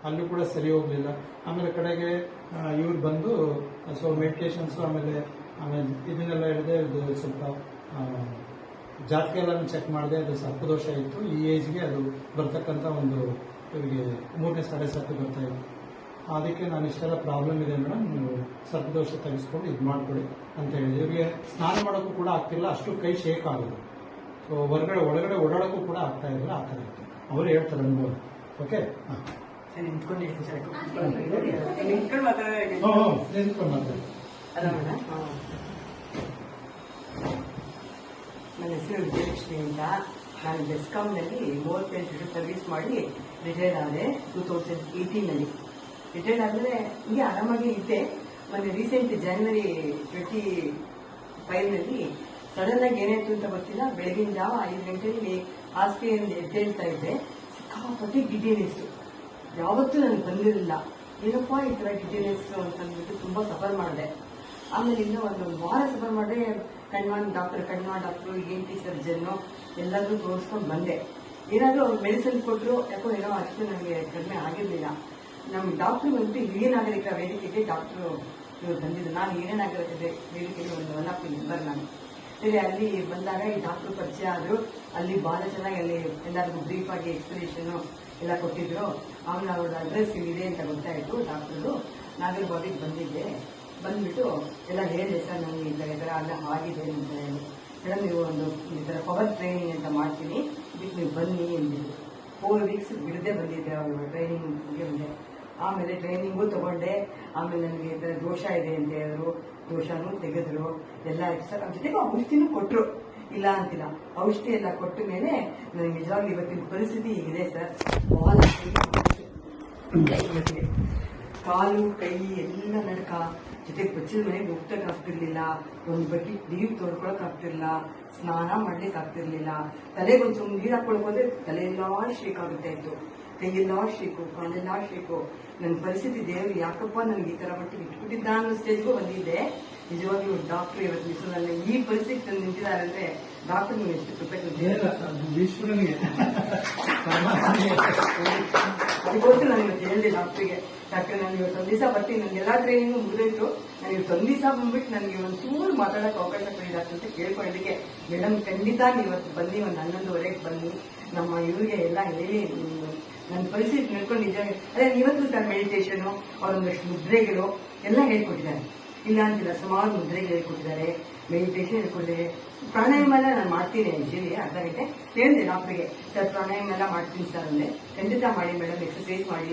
ಅಲ್ಲೂ ಕೂಡ ಸರಿ ಹೋಗಲಿಲ್ಲ. ಆಮೇಲೆ ಕಡೆಗೆ ಇವ್ರು ಬಂದು ಸೊ ಮೆಡಿಕೇಶನ್ಸ್ ಆಮೇಲೆ ಇದನ್ನೆಲ್ಲ ಹೇಳಿದೆ. ಇದು ಸ್ವಲ್ಪ ಜಾತಕ ಎಲ್ಲ ಚೆಕ್ ಮಾಡಿದೆ, ಅದು ಸರ್ಪದೋಷ ಇತ್ತು. ಈ ಏಜ್ಗೆ ಅದು ಬರ್ತಕ್ಕಂಥ ಒಂದು ಇವರಿಗೆ 3ನೇ ಸಾಡೆ ಸರ್ತಿ ಬರ್ತಾ ಇತ್ತು. ಅದಕ್ಕೆ ನಾನು ಇಷ್ಟೆಲ್ಲ ಪ್ರಾಬ್ಲಮ್ ಇದೆ ಮೇಡಮ್, ನೀವು ಸರ್ಪದೋಷ ತೆಗೆಸ್ಕೊಂಡು ಇದು ಮಾಡಿಕೊಡಿ ಅಂತ ಹೇಳಿದೆ. ಇವರಿಗೆ ಸ್ನಾನ ಮಾಡೋಕ್ಕೂ ಕೂಡ ಆಗ್ತಿಲ್ಲ, ಅಷ್ಟು ಕೈ ಶೇಕ್ ಆಗೋದು. ಸೊ ಒಳಗಡೆ ಓಡಾಡೋಕ್ಕೂ ಕೂಡ ಆಗ್ತಾ ಇರಲಿಲ್ಲ. ಆ ಥರ ಇತ್ತು. ಅವರು ಹೇಳ್ತಾರೆ ಅನುಭವ. ಓಕೆ, ನಿಂತ್ಕೊಂಡು ಮಾತಾಡಿ. ನನ್ನ ಹೆಸರು ವಿಜಯಲಕ್ಷ್ಮಿ ಅಂತ. ನಾನು ಬೆಸ್ಕಾಂನಲ್ಲಿ 38 ವರ್ಷ ಸರ್ವಿಸ್ ಮಾಡಿ ರಿಟೈರ್ಡ್ ಆದೆ 2018ನಲ್ಲಿ. ರಿಟೈರ್ಡ್ ಆದಮೇಲೆ ಹಿಂಗೆ ಆರಾಮಾಗಿ ಇದ್ದೆ. ಮೊನ್ನೆ ರೀಸೆಂಟ್ ಜನವರಿ 25ನಲ್ಲಿ ಸಡನ್ ಆಗಿ ಏನಾಯ್ತು ಅಂತ ಗೊತ್ತಿಲ್ಲ. ಬೆಳಗಿನ ಜಾವ 5 ಗಂಟೆಯಲ್ಲಿ ಹಾಸಿಗೆಯಲ್ಲಿ ಎದ್ದೇಳ್ತಾ ಇದ್ದೆ. ಸಿಕ್ಕಾಪಟ್ಟೆ ಗಿಡ್ಡಿನೆಸ್ಸು, ಯಾವತ್ತೂ ನನಗೆ ಬಂದಿರಲಿಲ್ಲ. ಏನಪ್ಪಾ ಈ ಥರ ಗಿಡ್ಡಿನೆಸ್ ಅಂತಂದ್ಬಿಟ್ಟು ತುಂಬಾ ಸಫರ್ ಮಾಡಿದೆ. ಆಮೇಲೆ ಇನ್ನೂ ಒಂದು ವಾರ ಸಫರ್ ಮಾಡಿದೆ. ಕಣ್ಣ ಡಾಕ್ಟರ್ ENT ಸರ್ಜನ್ನು ಎಲ್ಲಾದ್ರೂ ತೋರಿಸ್ಕೊಂಡು ಬಂದೆ. ಏನಾದರೂ ಅವ್ರು ಮೆಡಿಸಿನ್ ಕೊಟ್ಟರು, ಯಾಕೋ ಏನೋ ಅಷ್ಟು ನನಗೆ ಕಡಿಮೆ ಆಗಿರಲಿಲ್ಲ. ನಮ್ಮ ಡಾಕ್ಟರ್ ಬಂದು ಹಿರಿಯ ನಾಗರಿಕ ವೇದಿಕೆಗೆ ಡಾಕ್ಟರ್ ಇವರು ಬಂದಿದ್ದು. ನಾನು ಹಿರಿಯ ನಾಗರಿಕ ವೇದಿಕೆಗೆ ಒಂದು 1 ಆಫ್ ಮೆಂಬರ್ ನಾನು. ಸರಿ, ಅಲ್ಲಿ ಬಂದಾಗ ಈ ಡಾಕ್ಟರ್ ಪರಿಚಯ ಆದರು. ಅಲ್ಲಿ ಬಹಳ ಚೆನ್ನಾಗಿ ಅಲ್ಲಿ ಎಲ್ಲರಿಗೂ ಬ್ರೀಫ್ ಆಗಿ ಎಕ್ಸ್ಪ್ಲನೇಷನ್ ಎಲ್ಲ ಕೊಟ್ಟಿದ್ರು. ಆಮೇಲೆ ಅವ್ರ ಅಡ್ರೆಸ್ ಇಲ್ಲಿದೆ ಅಂತ ಗೊತ್ತಾಯಿತು. ಡಾಕ್ಟರು ನಾಗರಬಾವಿಗೆ ಬಂದಿದ್ದೆ. ಬಂದ್ಬಿಟ್ಟು ಎಲ್ಲ ಹೇಳಿದೆ, ಸರ್ ನನಗೆ ಈ ಥರ ಎಲ್ಲ ಆಗಿದೆ ಅಂತ ಹೇಳಿ. ಮೇಡಮ್, ನೀವು ಒಂದು ಈ ಥರ ಪವರ್ ಟ್ರೈನಿಂಗ್ ಅಂತ ಮಾಡ್ತೀನಿ, ಇದಕ್ಕೆ ನೀವು ಬನ್ನಿ ಎಂದಿದ್ರು. 4 ವೀಕ್ಸ್ ಬಿಡದೆ ಬಂದಿದ್ದೆ ಅವರು ಟ್ರೈನಿಂಗ್ಗೆ ಬಂದೆ. ಆಮೇಲೆ ಟ್ರೈನಿಂಗು ತಗೊಂಡೆ. ಆಮೇಲೆ ನನಗೆ ಈ ಥರ ದೋಷ ಇದೆ ಅಂತ ಹೇಳಿದ್ರು. ದೋಷನೂ ತೆಗೆದ್ರು. ಎಲ್ಲ ಸರ್ ಅವ್ರ ಜೊತೆಗೆ ಔಷಧಿನೂ ಕೊಟ್ಟರು, ಇಲ್ಲ ಅಂತಿಲ್ಲ. ಔಷಧಿ ಎಲ್ಲ ಕೊಟ್ಟ ಮೇಲೆ ನನಗೆ ನಿಜವಾಗ್ಲೂ ಇವತ್ತಿನ ಪರಿಸ್ಥಿತಿ ಹೀಗಿದೆ ಸರ್. ಬಹಳ ಕಾಲು ಕೈ ಎಲ್ಲ ನಡಕ, ಜೊತೆಗೆ ಬಚ್ಚಿದ ಮನೆಗೆ ಹೋಗ್ತಕ್ಕೆ ಆಗ್ತಿರ್ಲಿಲ್ಲ. ಒಂದು ಬಕೆಟ್ ನೀರು ತೊಡ್ಕೊಳಕ್ ಆಗ್ತಿರ್ಲಿಲ್ಲ. ಸ್ನಾನ ಮಾಡ್ಲಿಕ್ಕೆ ಆಗ್ತಿರ್ಲಿಲ್ಲ. ತಲೆಗೆ ಒಂದು ಸ್ವಲ್ಪ ನೀರು ಹಾಕೊಳಕ್ ಹೋದ್ರೆ ತಲೆಯೆಲ್ಲಾ ಶೇಕ್ ಆಗುತ್ತೆ ಇತ್ತು. ಕೈಯೆಲ್ಲಾ ಶೇಕು, ಕಾಲೆಲ್ಲಾ ಶೇಕು. ನನ್ನ ಪರಿಸ್ಥಿತಿ ದೇವರು ಯಾಕಪ್ಪ ನನಗೆ ಈ ತರ ಮಟ್ಟಿಗೆ ಇಟ್ಬಿಟ್ಟಿದ್ದ ಅನ್ನೋ ಸ್ಟೇಜ್ಗೂ ಬಂದಿದ್ದೆ. ನಿಜವಾಗ್ಲೂ ಡಾಕ್ಟರ್ ಇವತ್ತು ಹೆಸರಲ್ಲಿ ಈ ಪರಿಸ್ಥಿತಿ ತಂದು ನಿಂತಿದ್ದಾರೆ ಅಂದ್ರೆ ಡಾಕ್ಟರ್ ನೀವು ಎಷ್ಟು ಕೃತಜ್ಞತೆ. ಅದಕ್ಕೋಸ್ಕರ ನಾನು ಇವತ್ತು ಹೇಳಿದೆ ಡಾಕ್ಟರ್ಗೆ, ಡಾಕ್ಟರ್ ನಾನು ಇವತ್ತು 1 ದಿವಸ ಬರ್ತೀನಿ, ನನಗೆಲ್ಲಾ ಟ್ರೈನಿಂಗ್ ಮುಗಿದೋಯ್ತು, ನಾನು ಇವತ್ತು 1 ದಿವಸ ಬಂದ್ಬಿಟ್ಟು ನನಗೆ ಒಂದು ಚೂರು ಮಾತಾಡಕ್ಕೆ ಅವಕಾಶ ಕೊಡಿ ಡಾಕ್ಟರ್ ಅಂತ ಕೇಳ್ಕೊಳ್ಳೋದಕ್ಕೆ. ಮೇಡಮ್, ಖಂಡಿತ ನೀವು ಇವತ್ತು ಬನ್ನಿ, ಒಂದು 11:30ಗೆ ಬನ್ನಿ, ನಮ್ಮ ಇವ್ರಿಗೆ ಎಲ್ಲ ಹೇಳಿ ನನ್ನ ಪರಿಸ್ಥಿತಿ ನಡ್ಕೊಂಡು ನಿಜ. ಅದೇ ಇವತ್ತು ಸರ್ ಮೆಡಿಟೇಷನ್, ಅವರೊಂದಷ್ಟು ಮುದ್ರೆಗಳು ಎಲ್ಲ ಹೇಳ್ಕೊಟ್ಟಿದ್ದಾರೆ. ಇಲ್ಲ ಅಂತಿಲ್ಲ, ಸುಮಾರು ಮುದ್ರೆಗಳು ಹೇಳ್ಕೊಟ್ಟಿದ್ದಾರೆ, ಮೆಡಿಟೇಷನ್ ಹೇಳ್ಕೊಟ್ಟಿದ್ದಾರೆ. ಪ್ರಾಣಾಯಾಮ ಎಲ್ಲ ನಾನು ಮಾಡ್ತೀನಿ ಆಕ್ಚುಲಿ. ಅರ್ಧ ಗಂಟೆ ಹೇಳಿದೆ ಡಾಕ್ಟರ್ಗೆ, ಸರ್ ಪ್ರಾಣಾಯಾಮ ಎಲ್ಲ ಮಾಡ್ತೀನಿ ಸರ್ ಅಂದೆ. ಖಂಡಿತ ಮಾಡಿ ಮೇಡಮ್, ಎಕ್ಸರ್ಸೈಸ್ ಮಾಡಿ.